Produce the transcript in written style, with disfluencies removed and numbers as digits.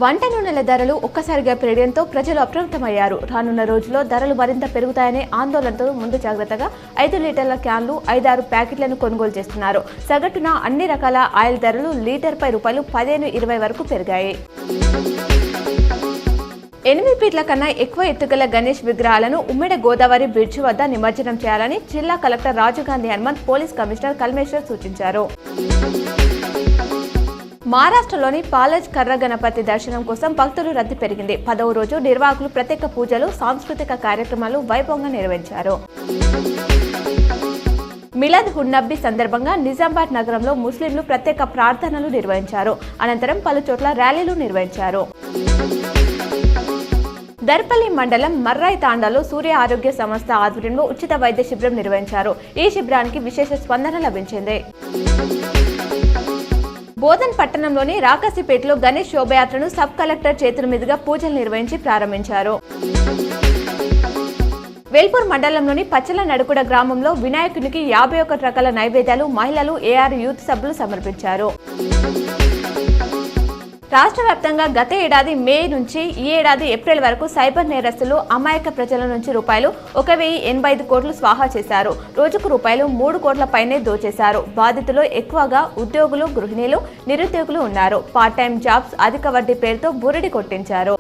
వంట నూనెల ధరలు ఒక్కసారిగా పెరగడంతో ప్రజలు అప్రమత్తమయ్యారు. రానున్న రోజుల్లో ధరలు మరింత పెరుగుతాయనే ఆందోళనతో ముందు జాగ్రత్తగా 5 లీటర్ల క్యాన్లు 5-6 ప్యాకెట్లను కొనుగోలు చేస్తున్నారు. సగటున అన్ని రకాల ఆయిల్ ధరలు లీటర్పై ₹15-20 వరకు పెరిగాయి. 8 ఫీట్ల కన్నా ఎక్కువ ఎత్తుగల గణేష్ విగ్రహాలను ఉమ్మడి గోదావరి బ్రిడ్జి వద్ద నిమజ్జనం చేయాలని జిల్లా collector Rajiv Gandhi Hanumanth police commissioner Kalmeshwar సూచించారు. మహారాష్ట్రలోని పాలజ్ కర్ర గణపతి దర్శనం కోసం భక్తులు రద్దీ పెరిగింది. 10వ రోజు నిర్వాహకులు ప్రత్యేక పూజలు, సాంస్కృతిక కార్యక్రమాలు వైభవంగా నిర్వహించారు. మిలాద్ ఉన్ నబీ సందర్భంగా నిజామాబాద్ నగరంలో ముస్లింలు ప్రత్యేక ప్రార్థనలు నిర్వహించారు. అనంతరం పలు చోట్ల ర్యాలీలు నిర్వహించారు. దర్పల్లి మండలం మర్రాయి తాండాలో సూర్య ఆరోగ్య సంస్థ ఆధ్వర్యంలో ఉచిత వైద్య శిబిరం నిర్వహించారు. ఈ శిబిరానికి విశేష స్పందన లభించింది. బోధన్ పట్టణంలోని రాకాసిపేటలో గణేష్ శోభయాత్రను సబ్ కలెక్టర్ చేతుల మీదుగా పూజలు నిర్వహించి ప్రారంభించారు. వేల్పూర్ మండలంలోని పచ్చల నడుకుడ గ్రామంలో వినాయకునికి 51 రకాల నైవేద్యాలు మహిళలు, ఏఆర్ యూత్ సభ్యులు సమర్పించారు. రాష్ట్ర వ్యాప్తంగా గత ఏడాది మే నుంచి ఈ ఏడాది ఏప్రిల్ వరకు సైబర్ నేరస్తులు అమాయక ప్రజల నుంచి ₹1,085 కోట్లు స్వాహా చేశారు. రోజుకు ₹3 కోట్ల పైనే దోచేశారు. బాధితులు ఎక్కువగా ఉద్యోగులు, గృహిణీలు, నిరుద్యోగులు ఉన్నారు. పార్ట్ టైం జాబ్స్, అధిక వడ్డీ పేరుతో బురిడి కొట్టించారు.